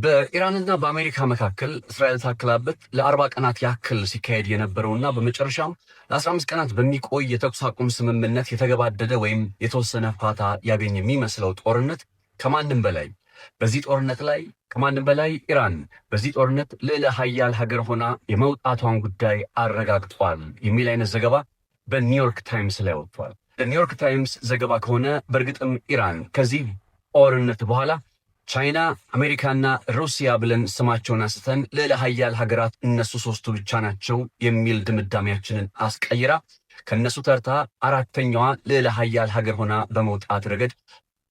በኢራንና በአሜሪካ መካከል እስራኤል ታክላበት ለ40 ቀናት ያክል ሲካሄድ የነበረውና በመጨረሻም ለ15 ቀናት በሚቆይ የተኩስ አቁም ስምምነት የተገባደደ ወይም የተወሰነ ፋታ ያገኘ የሚመስለው ጦርነት ከማንም በላይ ኢራን በዚህ ጦርነት ልዕለ ኃያል ሀገር ሆና የመውጣቷን ጉዳይ አረጋግጧል የሚል አይነት ዘገባ በኒውዮርክ ታይምስ ላይ ወጥቷል። በኒውዮርክ ታይምስ ዘገባ ከሆነ በእርግጥም ኢራን ከዚህ ጦርነት በኋላ ቻይና፣ አሜሪካና ሩሲያ ብለን ስማቸውን አንስተን ልዕለ ኃያል ሀገራት እነሱ ሶስቱ ብቻ ናቸው የሚል ድምዳሜያችንን አስቀይራ ከነሱ ተርታ አራተኛዋ ልዕለ ኃያል ሀገር ሆና በመውጣት ረገድ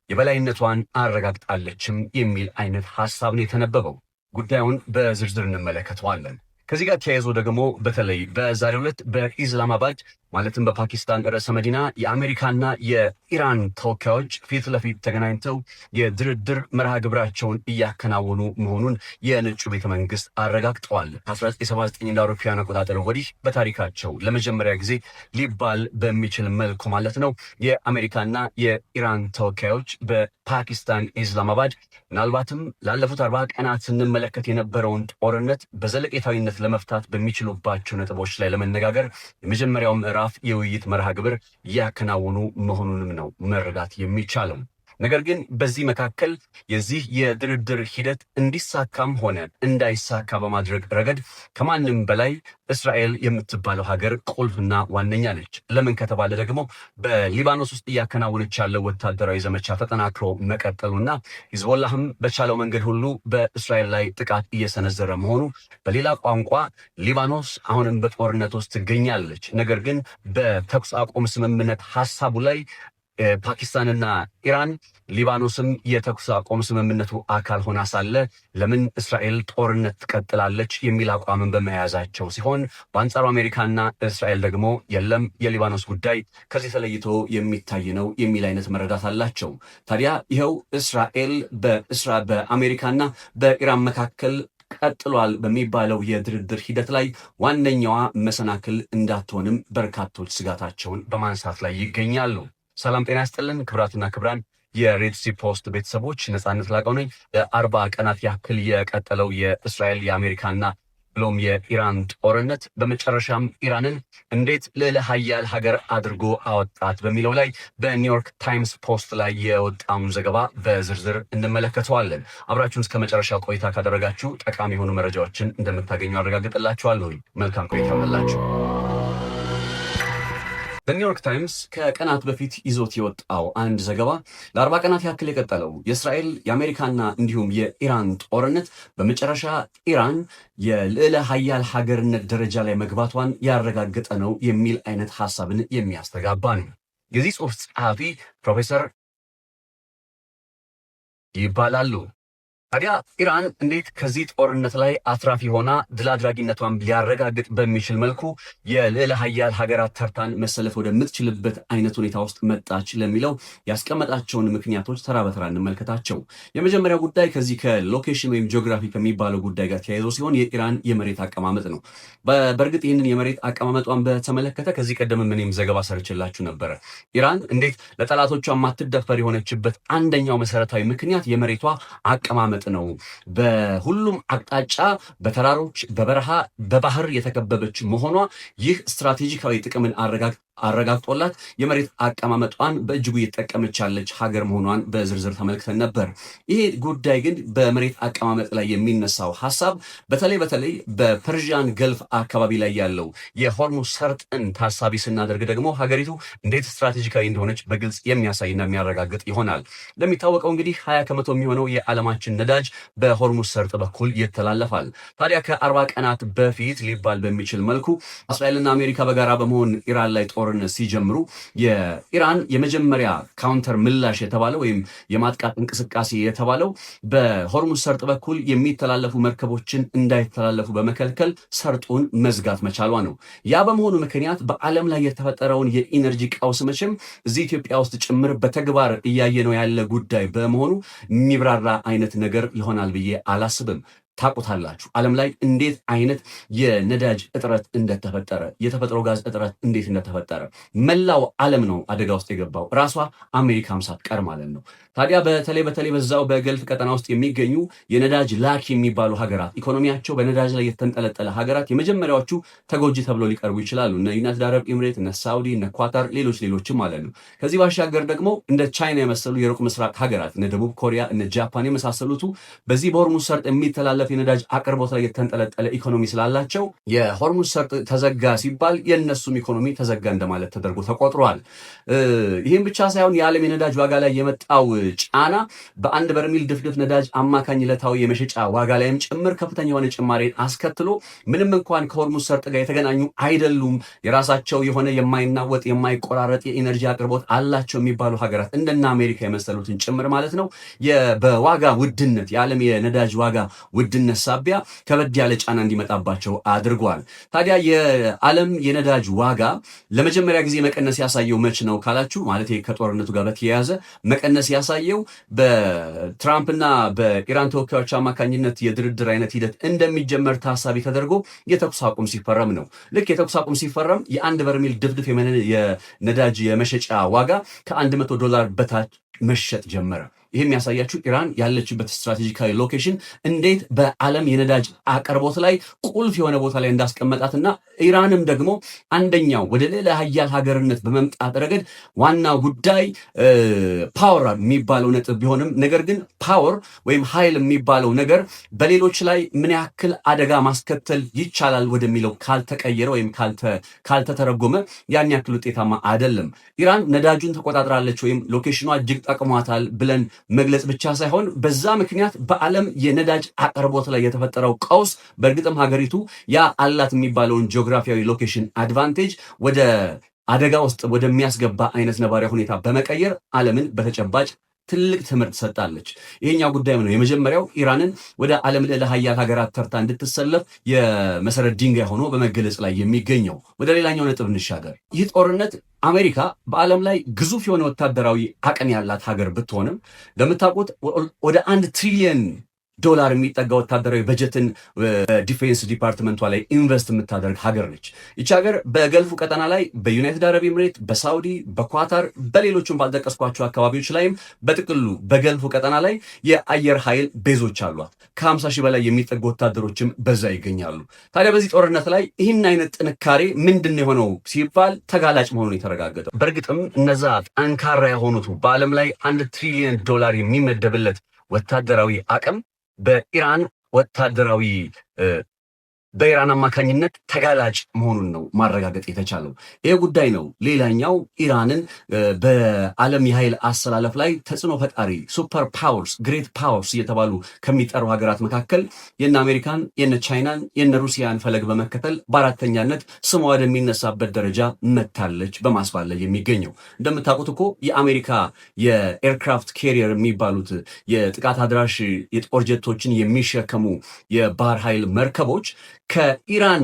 የበላይነቷን አረጋግጣለችም የሚል አይነት ሐሳብ ነው የተነበበው። ጉዳዩን በዝርዝር እንመለከተዋለን። ከዚህ ጋር ተያይዞ ደግሞ በተለይ በዛሬው ዕለት በኢስላማባድ ማለትም በፓኪስታን ርዕሰ መዲና የአሜሪካና የኢራን ተወካዮች ፊት ለፊት ተገናኝተው የድርድር መርሃ ግብራቸውን እያከናወኑ መሆኑን የነጩ ቤተ መንግስት አረጋግጠዋል። ከ1979 እንደ አውሮፓውያን አቆጣጠር ወዲህ በታሪካቸው ለመጀመሪያ ጊዜ ሊባል በሚችል መልኩ ማለት ነው የአሜሪካና የኢራን ተወካዮች በፓኪስታን ኢስላማባድ ምናልባትም ላለፉት 40 ቀናት ስንመለከት የነበረውን ጦርነት በዘለቄታዊነት ለመፍታት በሚችሉባቸው ነጥቦች ላይ ለመነጋገር የመጀመሪያው ምዕራፍ የውይይት መርሃ ግብር እያከናወኑ መሆኑንም ነው መረዳት የሚቻለው። ነገር ግን በዚህ መካከል የዚህ የድርድር ሂደት እንዲሳካም ሆነ እንዳይሳካ በማድረግ ረገድ ከማንም በላይ እስራኤል የምትባለው ሀገር ቁልፍና ዋነኛ ነች። ለምን ከተባለ ደግሞ በሊባኖስ ውስጥ እያከናወነች ያለው ወታደራዊ ዘመቻ ተጠናክሮ መቀጠሉና ሂዝቦላህም በቻለው መንገድ ሁሉ በእስራኤል ላይ ጥቃት እየሰነዘረ መሆኑ፣ በሌላ ቋንቋ ሊባኖስ አሁንም በጦርነት ውስጥ ትገኛለች። ነገር ግን በተኩስ አቁም ስምምነት ሀሳቡ ላይ ፓኪስታንና ኢራን ሊባኖስም የተኩስ አቁም ስምምነቱ አካል ሆና ሳለ ለምን እስራኤል ጦርነት ትቀጥላለች የሚል አቋምን በመያዛቸው ሲሆን፣ በአንጻሩ አሜሪካና እስራኤል ደግሞ የለም የሊባኖስ ጉዳይ ከዚህ ተለይቶ የሚታይ ነው የሚል አይነት መረዳት አላቸው። ታዲያ ይኸው እስራኤል በአሜሪካና በኢራን መካከል ቀጥሏል በሚባለው የድርድር ሂደት ላይ ዋነኛዋ መሰናክል እንዳትሆንም በርካቶች ስጋታቸውን በማንሳት ላይ ይገኛሉ። ሰላም ጤና ይስጥልን ክብራትና ክብራን የሬድሲ ፖስት ቤተሰቦች፣ ነጻነት ላቀው ነኝ። ለ40 ቀናት ያክል የቀጠለው የእስራኤል የአሜሪካና ብሎም የኢራን ጦርነት በመጨረሻም ኢራንን እንዴት ልዕለ ኃያል ሀገር አድርጎ አወጣት በሚለው ላይ በኒውዮርክ ታይምስ ፖስት ላይ የወጣውን ዘገባ በዝርዝር እንመለከተዋለን። አብራችሁን እስከ መጨረሻ ቆይታ ካደረጋችሁ ጠቃሚ የሆኑ መረጃዎችን እንደምታገኙ አረጋግጥላችኋለሁ። መልካም ቆይታ ይሁንላችሁ። በኒውዮርክ ታይምስ ከቀናት በፊት ይዞት የወጣው አንድ ዘገባ ለ40 ቀናት ያክል የቀጠለው የእስራኤል የአሜሪካና እንዲሁም የኢራን ጦርነት በመጨረሻ ኢራን የልዕለ ኃያል ሀገርነት ደረጃ ላይ መግባቷን ያረጋገጠ ነው የሚል አይነት ሐሳብን የሚያስተጋባ ነው። የዚህ ጽሑፍ ጸሐፊ ፕሮፌሰር ይባላሉ። ታዲያ ኢራን እንዴት ከዚህ ጦርነት ላይ አትራፊ ሆና ድል አድራጊነቷን ሊያረጋግጥ በሚችል መልኩ የልዕለ ኃያል ሀገራት ተርታን መሰለፍ ወደምትችልበት አይነት ሁኔታ ውስጥ መጣች ለሚለው ያስቀመጣቸውን ምክንያቶች ተራ በተራ እንመልከታቸው። የመጀመሪያው ጉዳይ ከዚህ ከሎኬሽን ወይም ጂኦግራፊ ከሚባለው ጉዳይ ጋር ተያይዞ ሲሆን የኢራን የመሬት አቀማመጥ ነው። በእርግጥ ይህንን የመሬት አቀማመጧን በተመለከተ ከዚህ ቀደም ምንም ዘገባ ሰርችላችሁ ነበረ። ኢራን እንዴት ለጠላቶቿ ማትደፈር የሆነችበት አንደኛው መሰረታዊ ምክንያት የመሬቷ አቀማመጥ ነው። በሁሉም አቅጣጫ በተራሮች፣ በበረሃ፣ በባህር የተከበበች መሆኗ ይህ ስትራቴጂካዊ ጥቅምን አረጋግጦላት የመሬት አቀማመጧን በእጅጉ እየተጠቀመች ያለች ሀገር መሆኗን በዝርዝር ተመልክተን ነበር። ይሄ ጉዳይ ግን በመሬት አቀማመጥ ላይ የሚነሳው ሐሳብ በተለይ በፐርዥያን ገልፍ አካባቢ ላይ ያለው የሆርሙዝ ሰርጥን ታሳቢ ስናደርግ ደግሞ ሀገሪቱ እንዴት ስትራቴጂካዊ እንደሆነች በግልጽ የሚያሳይና የሚያረጋግጥ ይሆናል። እንደሚታወቀው እንግዲህ 20% የሚሆነው የዓለማችን ነዳጅ በሆርሙዝ ሰርጥ በኩል ይተላለፋል። ታዲያ ከ40 ቀናት በፊት ሊባል በሚችል መልኩ እስራኤልና አሜሪካ በጋራ በመሆን ኢራን ላይ ጦርነት ሲጀምሩ የኢራን የመጀመሪያ ካውንተር ምላሽ የተባለው ወይም የማጥቃት እንቅስቃሴ የተባለው በሆርሙዝ ሰርጥ በኩል የሚተላለፉ መርከቦችን እንዳይተላለፉ በመከልከል ሰርጡን መዝጋት መቻሏ ነው። ያ በመሆኑ ምክንያት በዓለም ላይ የተፈጠረውን የኢነርጂ ቀውስ መቼም እዚህ ኢትዮጵያ ውስጥ ጭምር በተግባር እያየነው ያለ ጉዳይ በመሆኑ የሚብራራ አይነት ነገር ይሆናል ብዬ አላስብም። ታቁታላችሁ። ዓለም ላይ እንዴት አይነት የነዳጅ እጥረት እንደተፈጠረ፣ የተፈጥሮ ጋዝ እጥረት እንዴት እንደተፈጠረ መላው ዓለም ነው አደጋ ውስጥ የገባው፣ ራሷ አሜሪካም ሳትቀር ማለት ነው። ታዲያ በተለይ በዛው በገልፍ ቀጠና ውስጥ የሚገኙ የነዳጅ ላኪ የሚባሉ ሀገራት፣ ኢኮኖሚያቸው በነዳጅ ላይ የተንጠለጠለ ሀገራት የመጀመሪያዎቹ ተጎጂ ተብሎ ሊቀርቡ ይችላሉ። እነ ዩናይትድ አረብ ኤምሬት፣ እነ ሳውዲ፣ እነ ኳታር፣ ሌሎችም ማለት ነው። ከዚህ ባሻገር ደግሞ እንደ ቻይና የመሰሉ የሩቅ ምስራቅ ሀገራት እነ ደቡብ ኮሪያ፣ እነ ጃፓን የመሳሰሉቱ በዚህ በሆርሙዝ ሰርጥ የሚተላለፍ የነዳጅ አቅርቦት ላይ የተንጠለጠለ ኢኮኖሚ ስላላቸው የሆርሙዝ ሰርጥ ተዘጋ ሲባል የእነሱም ኢኮኖሚ ተዘጋ እንደማለት ተደርጎ ተቆጥሯል። ይህም ብቻ ሳይሆን የዓለም የነዳጅ ዋጋ ላይ የመጣው ጫና በአንድ በርሜል ድፍድፍ ነዳጅ አማካኝ ዕለታዊ የመሸጫ ዋጋ ላይም ጭምር ከፍተኛ የሆነ ጭማሬን አስከትሎ ምንም እንኳን ከሆርሙዝ ሰርጥ ጋር የተገናኙ አይደሉም፣ የራሳቸው የሆነ የማይናወጥ የማይቆራረጥ የኢነርጂ አቅርቦት አላቸው የሚባሉ ሀገራት እንደና አሜሪካ የመሰሉትን ጭምር ማለት ነው በዋጋ ውድነት የዓለም የነዳጅ ዋጋ ውድነት ሳቢያ ከበድ ያለ ጫና እንዲመጣባቸው አድርጓል። ታዲያ የዓለም የነዳጅ ዋጋ ለመጀመሪያ ጊዜ መቀነስ ያሳየው መች ነው ካላችሁ ማለት ከጦርነቱ ጋር በተያያዘ መቀነስ ያሳየው በትራምፕና በኢራን ተወካዮች አማካኝነት የድርድር አይነት ሂደት እንደሚጀመር ታሳቢ ተደርጎ የተኩስ አቁም ሲፈረም ነው። ልክ የተኩስ አቁም ሲፈረም የአንድ በርሜል ድፍድፍ የነዳጅ የመሸጫ ዋጋ $100 በታች መሸጥ ጀመረ። ይህ የሚያሳያችሁ ኢራን ያለችበት ስትራቴጂካዊ ሎኬሽን እንዴት በዓለም የነዳጅ አቅርቦት ላይ ቁልፍ የሆነ ቦታ ላይ እንዳስቀመጣትና ኢራንም ደግሞ አንደኛው ወደ ሌላ ሀያል ሀገርነት በመምጣት ረገድ ዋና ጉዳይ ፓወር የሚባለው ነጥብ ቢሆንም ነገር ግን ፓወር ወይም ኃይል የሚባለው ነገር በሌሎች ላይ ምን ያክል አደጋ ማስከተል ይቻላል ወደሚለው ካልተቀየረ ወይም ካልተተረጎመ ያን ያክል ውጤታማ አይደለም። ኢራን ነዳጁን ተቆጣጥራለች ወይም ሎኬሽኗ እጅግ ጠቅሟታል ብለን መግለጽ ብቻ ሳይሆን በዛ ምክንያት በዓለም የነዳጅ አቅርቦት ላይ የተፈጠረው ቀውስ በእርግጥም ሀገሪቱ ያ አላት የሚባለውን ጂኦግራፊያዊ ሎኬሽን አድቫንቴጅ ወደ አደጋ ውስጥ ወደሚያስገባ አይነት ነባሪያ ሁኔታ በመቀየር ዓለምን በተጨባጭ ትልቅ ትምህርት ሰጣለች። ይሄኛው ጉዳይ ነው የመጀመሪያው ኢራንን ወደ ዓለም ልዕለ ሀያል ሀገራት ተርታ እንድትሰለፍ የመሰረት ድንጋይ ሆኖ በመገለጽ ላይ የሚገኘው። ወደ ሌላኛው ነጥብ እንሻገር። ይህ ጦርነት አሜሪካ በዓለም ላይ ግዙፍ የሆነ ወታደራዊ አቅም ያላት ሀገር ብትሆንም እንደምታውቁት ወደ $1 ትሪሊየን የሚጠጋ ወታደራዊ በጀትን ዲፌንስ ዲፓርትመንቷ ላይ ኢንቨስት የምታደርግ ሀገር ነች። ይቺ ሀገር በገልፉ ቀጠና ላይ በዩናይትድ አረብ ኤምሬት፣ በሳውዲ፣ በኳታር በሌሎችም ባልጠቀስኳቸው አካባቢዎች ላይም በጥቅሉ በገልፉ ቀጠና ላይ የአየር ኃይል ቤዞች አሏት። ከ50 ሺህ በላይ የሚጠጉ ወታደሮችም በዛ ይገኛሉ። ታዲያ በዚህ ጦርነት ላይ ይህን አይነት ጥንካሬ ምንድን ነው የሆነው ሲባል ተጋላጭ መሆኑን የተረጋገጠው በእርግጥም እነዛ ጠንካራ የሆኑት በዓለም ላይ $1 ትሪሊየን የሚመደብለት ወታደራዊ አቅም በኢራን ወታደራዊ በኢራን አማካኝነት ተጋላጭ መሆኑን ነው ማረጋገጥ የተቻለው። ይህ ጉዳይ ነው ሌላኛው ኢራንን በዓለም የኃይል አሰላለፍ ላይ ተጽዕኖ ፈጣሪ ሱፐር ፓወርስ፣ ግሬት ፓወርስ እየተባሉ ከሚጠሩ ሀገራት መካከል የነ አሜሪካን፣ የነ ቻይናን፣ የነ ሩሲያን ፈለግ በመከተል በአራተኛነት ስሟ ወደሚነሳበት ደረጃ መታለች በማስባል ላይ የሚገኘው። እንደምታውቁት እኮ የአሜሪካ የኤርክራፍት ካሪየር የሚባሉት የጥቃት አድራሽ የጦር ጀቶችን የሚሸከሙ የባህር ኃይል መርከቦች ከኢራን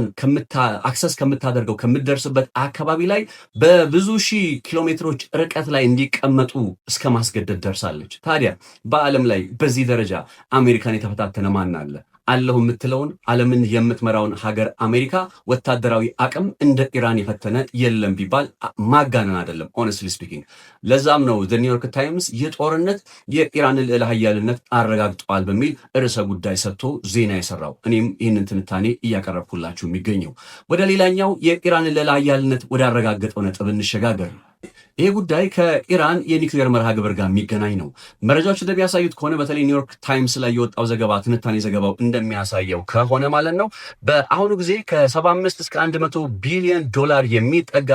አክሰስ ከምታደርገው ከምትደርስበት አካባቢ ላይ በብዙ ሺህ ኪሎ ሜትሮች ርቀት ላይ እንዲቀመጡ እስከ ማስገደድ ደርሳለች። ታዲያ በዓለም ላይ በዚህ ደረጃ አሜሪካን የተፈታተነ ማን አለ? አለሁ የምትለውን ዓለምን የምትመራውን ሀገር አሜሪካ ወታደራዊ አቅም እንደ ኢራን የፈተነ የለም ቢባል ማጋነን አይደለም፣ ሆነስትሊ ስፒኪንግ። ለዛም ነው ዘ ኒውዮርክ ታይምስ የጦርነት የኢራንን ልዕለ ኃያልነት አረጋግጠዋል በሚል ርዕሰ ጉዳይ ሰጥቶ ዜና የሰራው። እኔም ይህንን ትንታኔ እያቀረብኩላችሁ የሚገኘው። ወደ ሌላኛው የኢራንን ልዕለ ኃያልነት ወዳረጋገጠው ነጥብ እንሸጋገር። ይህ ጉዳይ ከኢራን የኒውክሌር መርሃ ግብር ጋር የሚገናኝ ነው። መረጃዎች እንደሚያሳዩት ከሆነ በተለይ ኒውዮርክ ታይምስ ላይ የወጣው ዘገባ ትንታኔ ዘገባው እንደሚያሳየው ከሆነ ማለት ነው በአሁኑ ጊዜ ከ75 እስከ $100 ቢሊዮን የሚጠጋ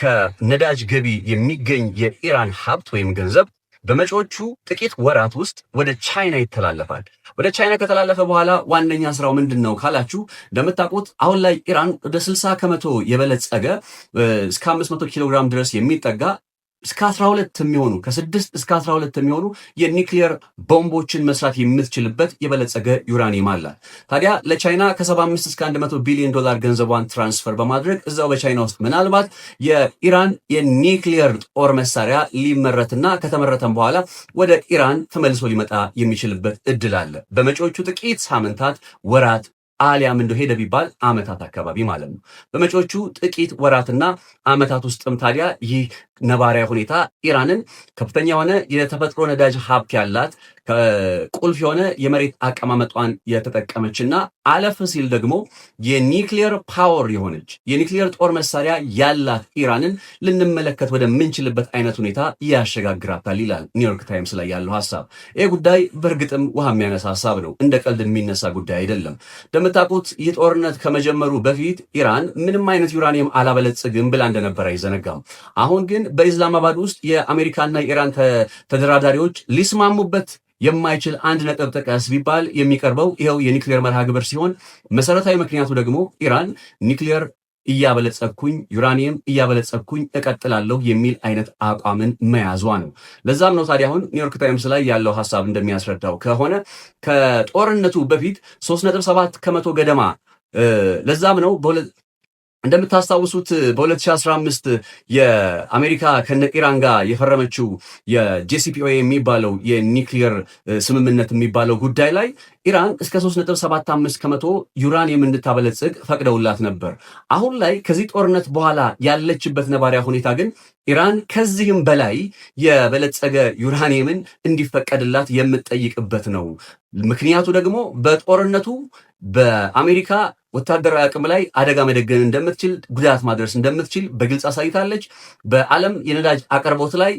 ከነዳጅ ገቢ የሚገኝ የኢራን ሀብት ወይም ገንዘብ በመጪዎቹ ጥቂት ወራት ውስጥ ወደ ቻይና ይተላለፋል። ወደ ቻይና ከተላለፈ በኋላ ዋነኛ ስራው ምንድን ነው ካላችሁ እንደምታውቁት አሁን ላይ ኢራን ወደ 60% የበለጸገ እስከ 500 ኪሎ ግራም ድረስ የሚጠጋ እስከ 12 የሚሆኑ ከ6 እስከ 12 የሚሆኑ የኒክሊየር ቦምቦችን መስራት የምትችልበት የበለጸገ ዩራኒየም አላት። ታዲያ ለቻይና ከ75 እስከ 100 ቢሊዮን ዶላር ገንዘቧን ትራንስፈር በማድረግ እዛው በቻይና ውስጥ ምናልባት የኢራን የኒክሊየር ጦር መሳሪያ ሊመረትና ከተመረተም በኋላ ወደ ኢራን ተመልሶ ሊመጣ የሚችልበት እድል አለ በመጪዎቹ ጥቂት ሳምንታት፣ ወራት አሊያም እንደው ሄደ ቢባል ዓመታት አካባቢ ማለት ነው። በመጪዎቹ ጥቂት ወራትና ዓመታት ውስጥም ታዲያ ይህ ነባራዊ ሁኔታ ኢራንን ከፍተኛ የሆነ የተፈጥሮ ነዳጅ ሀብት ያላት ቁልፍ የሆነ የመሬት አቀማመጧን የተጠቀመችና አለፍ ሲል ደግሞ የኒክሊየር ፓወር የሆነች የኒክሊየር ጦር መሳሪያ ያላት ኢራንን ልንመለከት ወደምንችልበት አይነት ሁኔታ ያሸጋግራታል ይላል ኒውዮርክ ታይምስ ላይ ያለው ሀሳብ። ይህ ጉዳይ በእርግጥም ውሃ የሚያነሳ ሀሳብ ነው፣ እንደ ቀልድ የሚነሳ ጉዳይ አይደለም። እንደምታውቁት ይህ ጦርነት ከመጀመሩ በፊት ኢራን ምንም አይነት ዩራኒየም አላበለጽግም ብላ እንደነበር አይዘነጋም። አሁን ግን በኢስላማባድ ውስጥ የአሜሪካና የኢራን ተደራዳሪዎች ሊስማሙበት የማይችል አንድ ነጥብ ጥቀስ ቢባል የሚቀርበው ይኸው የኒክሊየር መርሃ ግብር ሲሆን መሰረታዊ ምክንያቱ ደግሞ ኢራን ኒክሊየር እያበለጸኩኝ ዩራኒየም እያበለጸኩኝ እቀጥላለሁ የሚል አይነት አቋምን መያዟ ነው። ለዛም ነው ታዲያ አሁን ኒውዮርክ ታይምስ ላይ ያለው ሀሳብ እንደሚያስረዳው ከሆነ ከጦርነቱ በፊት 3.7 ከመቶ ገደማ ለዛም ነው እንደምታስታውሱት በ2015 የአሜሪካ ከነ ኢራን ጋር የፈረመችው የጄሲፒኦኤ የሚባለው የኒክሊየር ስምምነት የሚባለው ጉዳይ ላይ ኢራን እስከ 3.75 ከመቶ ዩራኒየም እንድታበለጽግ ፈቅደውላት ነበር። አሁን ላይ ከዚህ ጦርነት በኋላ ያለችበት ነባሪያ ሁኔታ ግን ኢራን ከዚህም በላይ የበለጸገ ዩራኒየምን እንዲፈቀድላት የምትጠይቅበት ነው። ምክንያቱ ደግሞ በጦርነቱ በአሜሪካ ወታደራዊ አቅም ላይ አደጋ መደገን እንደምትችል፣ ጉዳት ማድረስ እንደምትችል በግልጽ አሳይታለች። በዓለም የነዳጅ አቅርቦት ላይ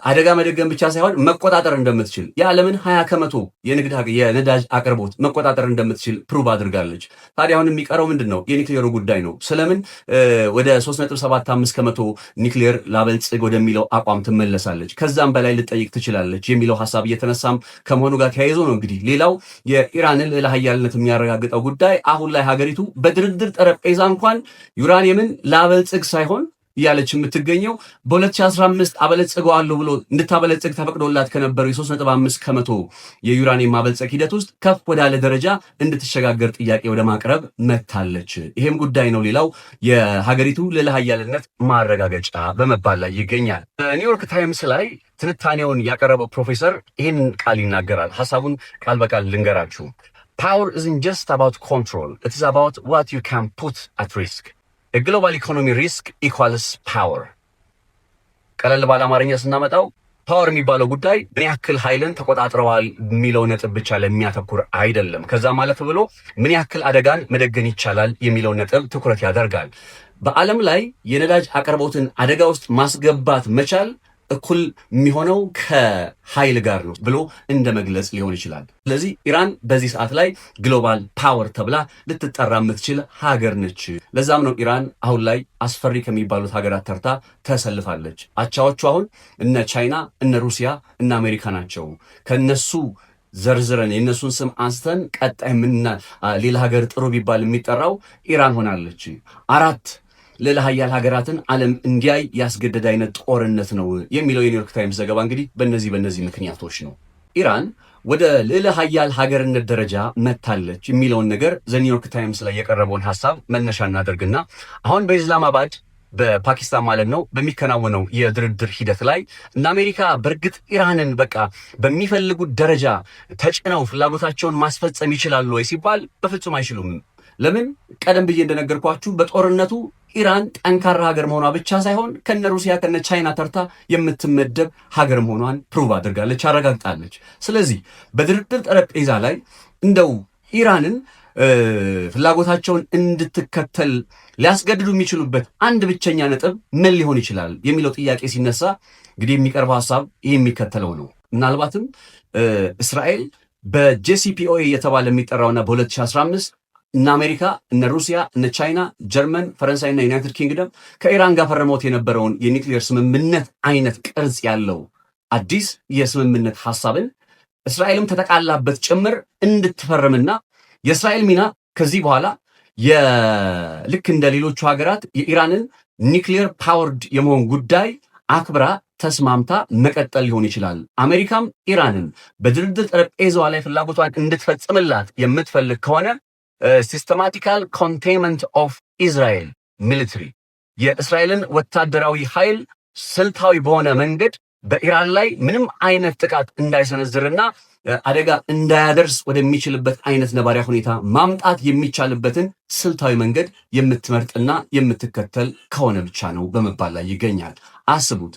አደጋ መደገን ብቻ ሳይሆን መቆጣጠር እንደምትችል የዓለምን 20 ከመቶ የነዳጅ አቅርቦት መቆጣጠር እንደምትችል ፕሩቭ አድርጋለች። ታዲያ አሁን የሚቀረው ምንድን ነው? የኒክሊየሩ ጉዳይ ነው። ስለምን ወደ 3.75 ከመቶ ኒክሊየር ላበልጽግ ወደሚለው አቋም ትመለሳለች፣ ከዛም በላይ ልጠይቅ ትችላለች የሚለው ሀሳብ እየተነሳም ከመሆኑ ጋር ተያይዞ ነው እንግዲህ ሌላው የኢራንን ልዕለ ኃያልነት የሚያረጋግጠው ጉዳይ አሁን ላይ ሀገሪቱ በድርድር ጠረጴዛ እንኳን ዩራኒየምን ላበልጽግ ሳይሆን እያለች የምትገኘው በ2015 አበለጽገዋለሁ ብሎ እንድታበለጽግ ተፈቅዶላት ከነበረው የ3.5 ከመቶ የዩራኒየም ማበልጸግ ሂደት ውስጥ ከፍ ወዳለ ደረጃ እንድትሸጋገር ጥያቄ ወደ ማቅረብ መታለች። ይሄም ጉዳይ ነው ሌላው የሀገሪቱ ልዕለ ኃያልነት ማረጋገጫ በመባል ላይ ይገኛል። ኒውዮርክ ታይምስ ላይ ትንታኔውን ያቀረበው ፕሮፌሰር ይህን ቃል ይናገራል። ሀሳቡን ቃል በቃል ልንገራችሁ። Power isn't just about control, it is about what you can put at risk. A global economy risk equals power. ቀለል ባለ አማርኛ ስናመጣው ፓወር የሚባለው ጉዳይ ምን ያክል ኃይልን ተቆጣጥረዋል የሚለው ነጥብ ብቻ ለሚያተኩር አይደለም። ከዛ ማለት ብሎ ምን ያክል አደጋን መደገን ይቻላል የሚለው ነጥብ ትኩረት ያደርጋል። በዓለም ላይ የነዳጅ አቅርቦትን አደጋ ውስጥ ማስገባት መቻል እኩል የሚሆነው ከኃይል ጋር ነው ብሎ እንደ መግለጽ ሊሆን ይችላል። ስለዚህ ኢራን በዚህ ሰዓት ላይ ግሎባል ፓወር ተብላ ልትጠራ የምትችል ሀገር ነች። ለዛም ነው ኢራን አሁን ላይ አስፈሪ ከሚባሉት ሀገራት ተርታ ተሰልፋለች። አቻዎቹ አሁን እነ ቻይና፣ እነ ሩሲያ፣ እነ አሜሪካ ናቸው። ከነሱ ዘርዝረን የእነሱን ስም አንስተን ቀጣይ ሌላ ሀገር ጥሩ ቢባል የሚጠራው ኢራን ሆናለች። አራት ልዕለ ኃያል ሀገራትን ዓለም እንዲያይ ያስገደደ አይነት ጦርነት ነው የሚለው የኒውዮርክ ታይምስ ዘገባ እንግዲህ በእነዚህ ምክንያቶች ነው ኢራን ወደ ልዕለ ኃያል ሀገርነት ደረጃ መታለች የሚለውን ነገር ዘኒውዮርክ ታይምስ ላይ የቀረበውን ሀሳብ መነሻ እናደርግና አሁን በኢስላማባድ በፓኪስታን ማለት ነው በሚከናወነው የድርድር ሂደት ላይ እና አሜሪካ በእርግጥ ኢራንን በቃ በሚፈልጉት ደረጃ ተጭነው ፍላጎታቸውን ማስፈጸም ይችላሉ ወይ ሲባል በፍጹም አይችሉም። ለምን? ቀደም ብዬ እንደነገርኳችሁ በጦርነቱ ኢራን ጠንካራ ሀገር መሆኗ ብቻ ሳይሆን ከነ ሩሲያ ከነ ቻይና ተርታ የምትመደብ ሀገር መሆኗን ፕሩቭ አድርጋለች፣ አረጋግጣለች። ስለዚህ በድርድር ጠረጴዛ ላይ እንደው ኢራንን ፍላጎታቸውን እንድትከተል ሊያስገድዱ የሚችሉበት አንድ ብቸኛ ነጥብ ምን ሊሆን ይችላል የሚለው ጥያቄ ሲነሳ እንግዲህ የሚቀርበው ሀሳብ ይህ የሚከተለው ነው። ምናልባትም እስራኤል በጄሲፒኦኤ የተባለ የሚጠራውና በ2015 እነ አሜሪካ፣ እነ ሩሲያ፣ እነ ቻይና፣ ጀርመን፣ ፈረንሳይና ዩናይትድ ኪንግደም ከኢራን ጋር ፈርመውት የነበረውን የኒክሊየር ስምምነት አይነት ቅርጽ ያለው አዲስ የስምምነት ሐሳብን እስራኤልም ተጠቃላበት ጭምር እንድትፈርምና የእስራኤል ሚና ከዚህ በኋላ ልክ እንደ ሌሎቹ ሀገራት የኢራንን ኒክሊየር ፓወርድ የመሆን ጉዳይ አክብራ ተስማምታ መቀጠል ሊሆን ይችላል። አሜሪካም ኢራንን በድርድር ጠረጴዛዋ ላይ ፍላጎቷን እንድትፈጽምላት የምትፈልግ ከሆነ ሲስተማቲካል ኮንቴንመንት ኦፍ ኢዝራኤል ሚሊተሪ የእስራኤልን ወታደራዊ ኃይል ስልታዊ በሆነ መንገድ በኢራን ላይ ምንም አይነት ጥቃት እንዳይሰነዝርና አደጋ እንዳያደርስ ወደሚችልበት አይነት ነባሪያ ሁኔታ ማምጣት የሚቻልበትን ስልታዊ መንገድ የምትመርጥና የምትከተል ከሆነ ብቻ ነው በመባል ላይ ይገኛል። አስቡት።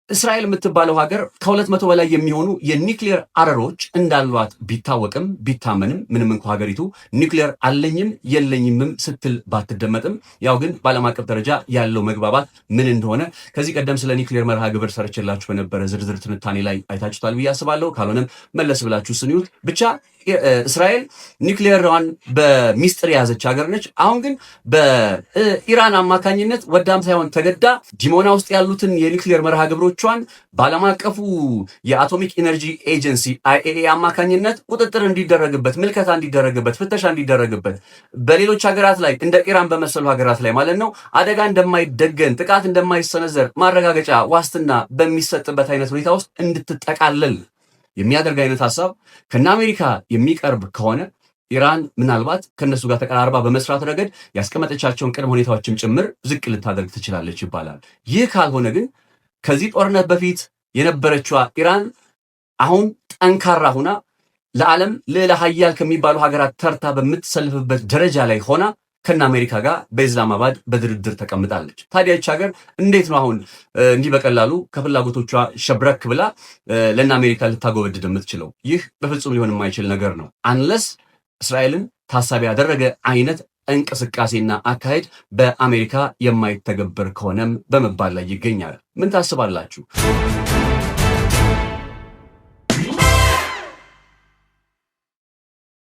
እስራኤል የምትባለው ሀገር ከ200 በላይ የሚሆኑ የኒክሌር አረሮች እንዳሏት ቢታወቅም ቢታመንም ምንም እንኳ ሀገሪቱ ኒክሌር አለኝም የለኝምም ስትል ባትደመጥም ያው ግን በዓለም አቀፍ ደረጃ ያለው መግባባት ምን እንደሆነ ከዚህ ቀደም ስለ ኒክሌር መርሃ ግብር ሰርችላችሁ በነበረ ዝርዝር ትንታኔ ላይ አይታችሁታል ብዬ አስባለሁ። ካልሆነም መለስ ብላችሁ ስንዩት። ብቻ እስራኤል ኒክሌርን በሚስጥር የያዘች ሀገር ነች። አሁን ግን በኢራን አማካኝነት ወዳም ሳይሆን ተገዳ ዲሞና ውስጥ ያሉትን የኒክሌር መርሃ ግብሮቿን በዓለም አቀፉ የአቶሚክ ኢነርጂ ኤጀንሲ IAEA አማካኝነት ቁጥጥር እንዲደረግበት፣ ምልከታ እንዲደረግበት፣ ፍተሻ እንዲደረግበት በሌሎች ሀገራት ላይ እንደ ኢራን በመሰሉ ሀገራት ላይ ማለት ነው አደጋ እንደማይደገን ጥቃት እንደማይሰነዘር ማረጋገጫ ዋስትና በሚሰጥበት አይነት ሁኔታ ውስጥ እንድትጠቃለል የሚያደርግ አይነት ሀሳብ ከነ አሜሪካ የሚቀርብ ከሆነ ኢራን ምናልባት ከነሱ ጋር ተቀራርባ በመስራት ረገድ ያስቀመጠቻቸውን ቅድመ ሁኔታዎችም ጭምር ዝቅ ልታደርግ ትችላለች ይባላል። ይህ ካልሆነ ግን ከዚህ ጦርነት በፊት የነበረችዋ ኢራን አሁን ጠንካራ ሆና ለዓለም ልዕለ ኃያል ከሚባሉ ሀገራት ተርታ በምትሰልፍበት ደረጃ ላይ ሆና ከነ አሜሪካ ጋር በኢስላማባድ በድርድር ተቀምጣለች። ታዲያ ይህች ሀገር እንዴት ነው አሁን እንዲህ በቀላሉ ከፍላጎቶቿ ሸብረክ ብላ ለእነ አሜሪካ ልታጎበድድ የምትችለው? ይህ በፍጹም ሊሆን የማይችል ነገር ነው። አንለስ እስራኤልን ታሳቢ ያደረገ አይነት እንቅስቃሴና አካሄድ በአሜሪካ የማይተገበር ከሆነም በመባል ላይ ይገኛል። ምን ታስባላችሁ?